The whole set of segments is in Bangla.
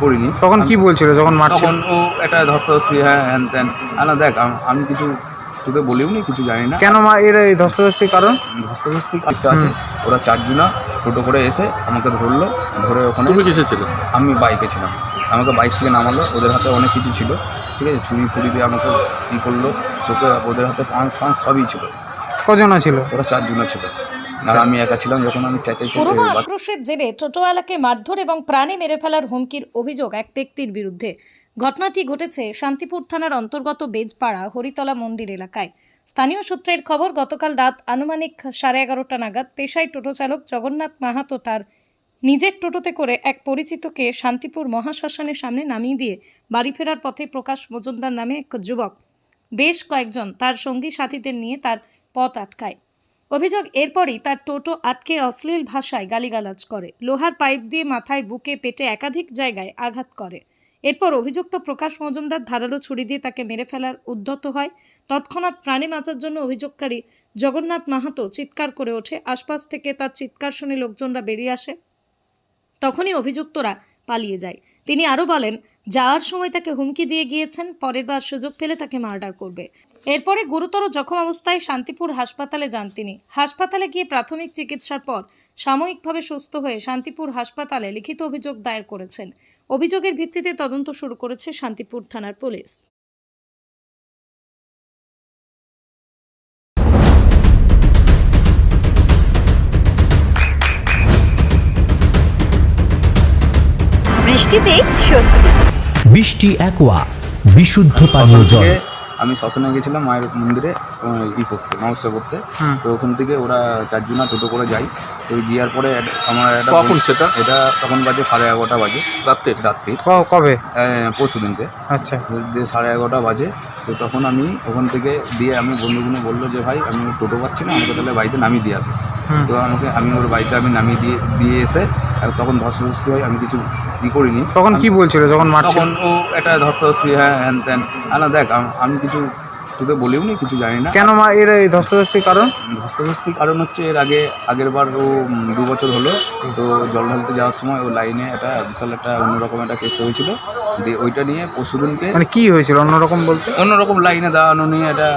করিনি। তখন কি বলছিল যখন মারছিল? তখন ও একটা ধস্তাধস্তি, হ্যাঁ হ্যান ত্যান। না দেখ, আমি কিছু তোকে বলিও নি, কিছু জানি না। কেন এরা এই ধস্তাধস্তির কারণ? ধস্তাধস্তি একটা আছে, ওরা চারজনা টোটো করে এসে আমাকে ধরলো, ধরে ওখানে। তুমি কিসে ছিল? আমি বাইকে ছিলাম। আমাকে বাইক থেকে নামালো, ওদের হাতে অনেক কিছু ছিল, ঠিক আছে, ছুরি ফুড়ি দিয়ে আমাকে কী করলো, চোখে ওদের হাতে পাঁচ সবই ছিল। কজনা ছিল? ওরা চারজনা ছিল, আর আমি একা ছিলাম। যখন আমি পুরনো আক্রোশের জেরে টোটোওয়ালাকে মারধর এবং প্রাণে মেরে ফেলার হুমকির অভিযোগ এক ব্যক্তির বিরুদ্ধে। ঘটনাটি ঘটেছে শান্তিপুর থানার অন্তর্গত বেজপাড়া হরিতলা মন্দির এলাকায়। স্থানীয় সূত্রের খবর, গতকাল রাত আনুমানিক 11:30 নাগাদ পেশায় টোটো চালক জগন্নাথ মাহাতো তার নিজের টোটোতে করে এক পরিচিতকে শান্তিপুর মহাশ্মশানের সামনে নামিয়ে দিয়ে বাড়ি ফেরার পথে প্রকাশ মজুমদার নামে এক যুবক বেশ কয়েকজন তার সঙ্গী সাথীদের নিয়ে তার পথ আটকায়। অভিযোগ, এরপরই তার টোটো আটকে অশ্লীল ভাষায় গালিগালাজ করে, লোহার পাইপ দিয়ে মাথায়, বুকে, পেটে একাধিক জায়গায় আঘাত করে। এরপর অভিযুক্ত প্রকাশ মজুমদার ধারালো ছুরি দিয়ে তাকে মেরে ফেলার উদ্যত হয়। তৎক্ষণাৎ প্রাণে বাঁচার জন্য অভিযোগকারী জগন্নাথ মাহাতো চিৎকার করে ওঠে। আশপাশ থেকে তার চিৎকার শুনে লোকজনরা বেরিয়ে আসে। তখনই অভিযুক্তরা পালিয়ে যায়। তিনি আরও বলেন, যাওয়ার সময় তাকে হুমকি দিয়ে গিয়েছেন পরের বার সুযোগ পেলে তাকে মার্ডার করবে। এরপরে গুরুতর জখম অবস্থায় শান্তিপুর হাসপাতালে যান তিনি। হাসপাতালে গিয়ে প্রাথমিক চিকিৎসার পর সাময়িকভাবে সুস্থ হয়ে শান্তিপুর হাসপাতালে লিখিত অভিযোগ দায়ের করেছেন। অভিযোগের ভিত্তিতে তদন্ত শুরু করেছে শান্তিপুর থানার পুলিশ। বৃষ্টিতে স্বস্তি। বৃষ্টি অ্যাকোয়া, বিশুদ্ধ পানীয় জল। আমি শ্মশানে গেছিলাম মায়ের মন্দিরে করতে, নমস্কার করতে। তো ওখান থেকে ওরা চারজনা টোটো করে যাই। তো গিয়ার পরে আমার একটা কখন সেটা? এটা তখন বাজে 11:30 বাজে রাত্রি। কবে? পরশু দিনকে। আচ্ছা। 11:30 বাজে। তো তখন আমি ওখান থেকে দিয়ে আমি বন্ধুগুলো বললো যে ভাই আমি টোটো পাচ্ছি না, আমাকে তাহলে বাড়িতে নামিয়ে দিয়ে আসিস। তো আমি ওর বাড়িতে নামিয়ে দিয়ে এসে তখন ধস্তাধস্তি হয়, আমি কিছু করিনি। তখন কি বলছিল যখন মারছিল? তখন ও একটা ধস্তাধস্তি, হ্যাঁ হ্যান ত্যান। না দেখ, আমি কিছু তোকে বলিও নি, কিছু জানি না। কেন এরা এই ধস্তাধস্তির কারণ? ধস্তাধস্তির কারণ হচ্ছে এর আগের বার ও 2 বছর হলো, তো জল ঢালতে যাওয়ার সময় ও লাইনে একটা বিশাল একটা অন্যরকম একটা কেস হয়েছিল। দিয়ে ওইটা নিয়ে পরশুদিনকে। মানে কি হয়েছিল অন্যরকম বলতে? অন্যরকম লাইনে দাঁড়ানো নিয়ে একটা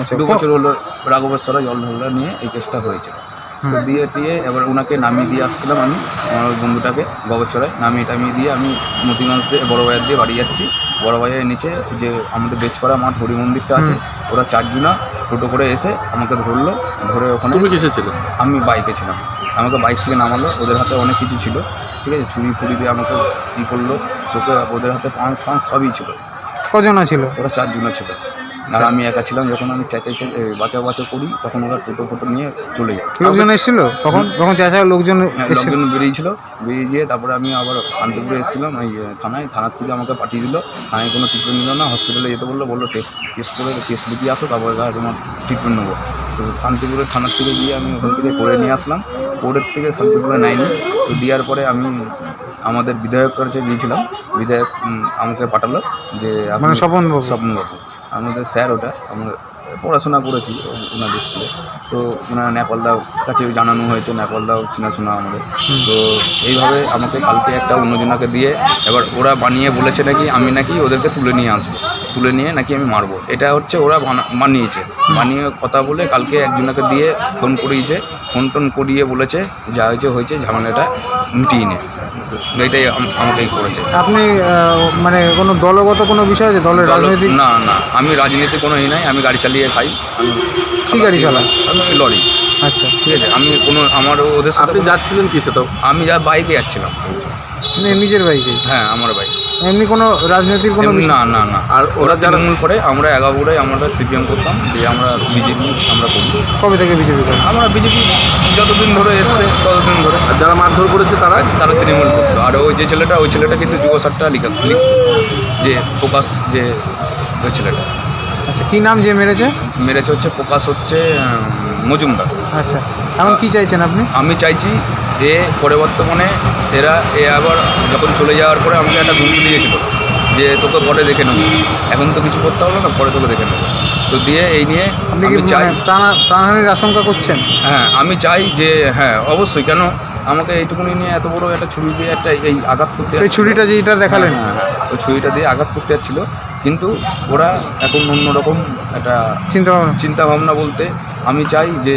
আচ্ছা, 2 বছর হলো রাঘবেশ্বরে জল ঢালা নিয়ে এই কেসটা হয়েছে। তো দিয়ে এবার ওনাকে নামিয়ে দিয়ে আসছিলাম আমি, আমার বন্ধুটাকে গবরচড়ায় নামিয়ে দিয়ে আমি মতিগঞ্জ দিয়ে বড় বাজার দিয়ে বাড়ি যাচ্ছি। বড় বাজারের নিচে যে আমাদের বেজপাড়া মাঠ হরি মন্দিরটা আছে, ওরা চারজনা টোটো করে এসে আমাকে ধরলো, ধরে ওখানে। তুমি কিসে ছিল? আমি বাইকে ছিলাম। আমাকে বাইক থেকে নামালো, ওদের হাতে অনেক কিছু ছিল, ঠিক আছে, ছুরি ফুড়ি দিয়ে আমাকে কী করলো, চোখে ওদের হাতে পাঁচ সবই ছিল। কজনা ছিল? ওরা চারজনা ছিল, আর আমি একা ছিলাম। যখন আমি বাঁচা করি, তখন ওরা টোটো নিয়ে চলে যায়। লোকজন এসেছিল তখন? চেঁচা লোকজন বেরিয়েছিল, বেরিয়ে গিয়ে তারপরে আমি আবার শান্তিপুরে এসেছিলাম এই থানার থেকে আমাকে পাঠিয়ে দিল। থানায় কোনো ট্রিটমেন্ট নিল না, হসপিটালে যেতে বললো টেস্ট করে টেস্ট লিখিয়ে আসো, তারপরে তোমার ট্রিটমেন্ট নেবো। তো শান্তিপুরের থানার থেকে গিয়ে আমি ওখান থেকে করে নিয়ে আসলাম। কোর্টের থেকে শান্তিপুরে নেয়নি। তো দেওয়ার পরে আমি আমাদের বিধায়ক কাছে গিয়েছিলাম, বিধায়ক আমাকে পাঠালো যে স্বপনবাবু আমাদের স্যার, ওটা আমরা পড়াশোনা করেছি ওনাদের স্কুলে। তো ওনারা নেপালদার কাছে জানানো হয়েছে, নেপালদাও চেনাশোনা আমাদের। তো এইভাবে আমাকে কালকে একটা অন্যজনাকে দিয়ে এবার ওরা বানিয়ে বলেছে নাকি আমি নাকি ওদেরকে তুলে নিয়ে আসবো, তুলে নিয়ে নাকি আমি মারবো। এটা হচ্ছে ওরা বানিয়ে কথা বলে কালকে একজনকে দিয়ে ফোন করিয়েছে, ফোন করিয়ে বলেছে যা হয়েছে ঝামেলাটা মিটিয়ে নে। এইটাই আমাকেই করেছে। আপনি মানে কোনো দলগত কোনো বিষয় আছে? দলের রাজনীতি? না, আমি রাজনীতি কোনো নাই। আমি গাড়ি চালিয়ে খাই। কি গাড়ি চালান? আমি লরি। আচ্ছা, ঠিক আছে। আমি আমার ওদের সাথে। আপনি যাচ্ছিলেন কিসে? তো আমি বাইকে যাচ্ছিলাম। নিজের বাইকে? হ্যাঁ, আমার বাইক। এমনি কোনো রাজনীতির কোনো? না। আর ওরা তৃণমূল করে, আমরা 11 আমরা সিপিএম করতাম, দিয়ে আমরা বিজেপি আমরা করি। কবে থেকে বিজেপি করেন? আমরা বিজেপি যতদিন ধরে এসছে ততদিন ধরে। আর যারা মারধর করেছে তারা তৃণমূল করতো। আর ওই ছেলেটা কিন্তু যুবসারটা লিখতো, যে প্রকাশ, যে ওই ছেলেটা। আচ্ছা, কি নাম যে মেরেছে হচ্ছে প্রকাশ মজুমদার। আচ্ছা, এখন কি চাইছেন আপনি? আমি চাইছি পরে বর্তমানে আবার যখন চলে যাওয়ার পরে আমাকে একটা হুমকি দিয়েছিল যে তোকে পরে দেখে নেবো। এখন তো কিছু করতে হবে না, পরে তোকে দেখে নেবো। তো দিয়ে এই নিয়ে আপনি কি প্রাণহানির আশঙ্কা করছেন? হ্যাঁ, আমি চাই যে, হ্যাঁ অবশ্যই, কেন আমাকে এইটুকুনি নিয়ে এত বড় একটা ছুরি দিয়ে একটা এই আঘাত করতে এই ছুরিটা যেটা দেখালেন, হ্যাঁ, ওই ছুরিটা দিয়ে আঘাত করতে যাচ্ছিল। কিন্তু ওরা এখন অন্যরকম একটা চিন্তা ভাবনা। চিন্তা ভাবনা বলতে আমি চাই যে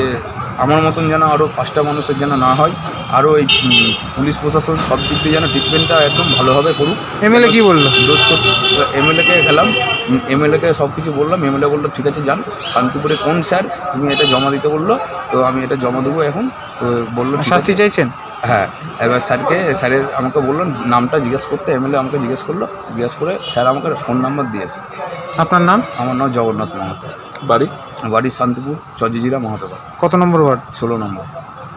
আমার মতন যেন আরও 5টা মানুষের যেন না হয়, আরও এই পুলিশ প্রশাসন সব দিক দিয়ে যেন ট্রিটমেন্টটা একদম ভালোভাবে করুক। এমএলএ কি বললো? এমএলএকে গেলাম, এমএলএকে সব কিছু বললাম, এমএলএ বললো ঠিক আছে যান, শান্তিপুরে কোন স্যার তুমি এটা জমা দিতে বললো, তো আমি এটা জমা দেবো এখন। তো বললো ঠিক আছে। শাস্তি চাইছেন? হ্যাঁ, এবার স্যারের আমাকে বললো নামটা জিজ্ঞেস করতে, এমএলএ আমাকে জিজ্ঞেস করলো, জিজ্ঞেস করে স্যার আমাকে ফোন নাম্বার দিয়েছে। আপনার নাম? আমার নাম জগন্নাথ মাহাতো, বাড়ি? বাড়ি শান্তিপুর, চজিজিরা মহাতো, কত নম্বর ওয়ার্ড? 16 নম্বর।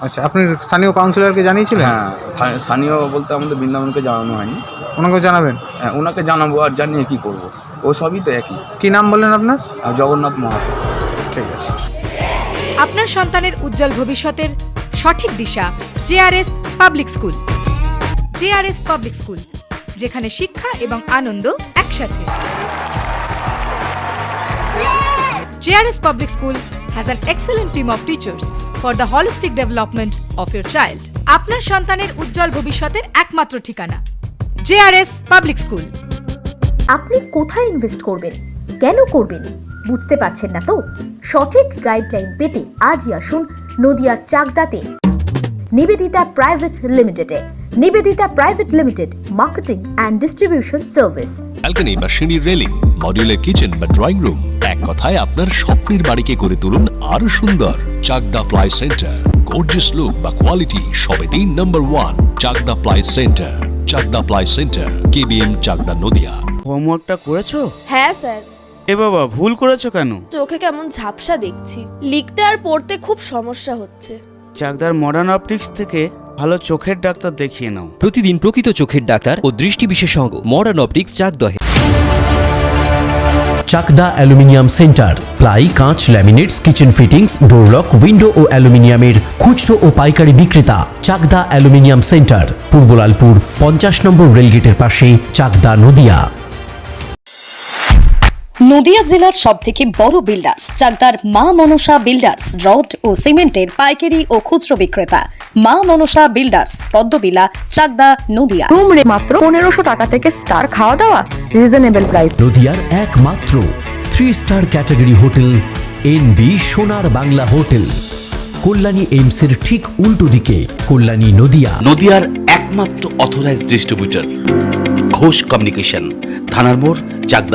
আচ্ছা, আপনি স্থানীয় কাউন্সিলরকে জানিয়েছিলেন? হ্যাঁ, স্থানীয় বলতে আমাদের বৃন্দাবনকে জানানো হয়নি। ওনাকেও জানাবেন? হ্যাঁ, ওনাকে জানাবো, আর জানিয়ে কী করবো, ও সবই তো একই। কি নাম বললেন আপনার? জগন্নাথ মাহাতো। ঠিক আছে। আপনার সন্তানের উজ্জ্বল ভবিষ্যতের সঠিক দিশা JRS public school. JRS public school, যেখানে শিক্ষা এবং আনন্দ একসাথে। JRS public school has an excellent team of teachers for the holistic development of your child. আপনার সন্তানের উজ্জ্বল ভবিষ্যতের একমাত্র ঠিকানা জেআরএস পাবলিক স্কুল। আপনি কোথায় ইনভেস্ট করবেন, কেন করবেন, বুঝতে পারছেন না তো? সঠিক গাইডলাইন পেতে আজই আসুন নদিয়ার চাকদাতে নিবেদিতা প্রাইভেট লিমিটেডে। Nivedita private limited, marketing and distribution service. Balcony বা সিঁড়ির রেলিং, মডিউলার কিচেন বা ড্রয়িং রুম, এক কথায় আপনার স্বপ্নের বাড়িকে করে তুলুন আরো সুন্দর। Chakdah ply centre, gorgeous look বা কোয়ালিটি সবে 3 number 1 Chakdah ply centre. Chakdah ply centre, KBM, Chakdah, Nadia. হোমওয়ার্কটা করেছো? হ্যাঁ স্যার। এ বাবা, ভুল করেছো কেন? চোখে কেমন ঝাপসা দেখছি, লিখতে আর পড়তে খুব সমস্যা হচ্ছে। চাকদার মডার্ন অপটিক্স থেকে ভালো চোখের ডাক্তার দেখিয়ে নাও। প্রতিদিন প্রকৃত চোখের ডাক্তার ও দৃষ্টি বিশেষজ্ঞ মডার্ন অপটিক্স চাকদহে। চাকদা অ্যালুমিনিয়াম সেন্টার, প্লাই, কাঁচ, laminates, kitchen fittings, door lock, window ও অ্যালুমিনিয়ামের খুচরো ও পাইকারি বিক্রেতা। Chakdah aluminium centre, Purbalalpur 50 number রেলগেটের পাশে, চাকদা, নদিয়া। নদিয়া জেলার সবথেকে বড় বিল্ডার্স চাকদার মা মনসা বিল্ডার্স, রড ও সিমেন্টের পাইকারি ও খুচরো বিক্রেতা। মা মনসা বিল্ডার্স, পদ্মবিলা, চাকদা, নদিয়া। রুম রে মাত্র 1500 টাকা থেকে স্টার, খাওয়া দাওয়া রিজনেবল প্রাইস। নদিয়ার একমাত্র 3 স্টার ক্যাটাগরি হোটেল এনবি সোনার বাংলা হোটেল, কল্যাণী এইমসের ঠিক উল্টো দিকে, কল্যাণী, নদিয়া। নদিয়ার একমাত্র অথরাইজড ডিস্ট্রিবিউটর ঘোষ কমিউনিকেশন, থানার মোড়, চাকদা।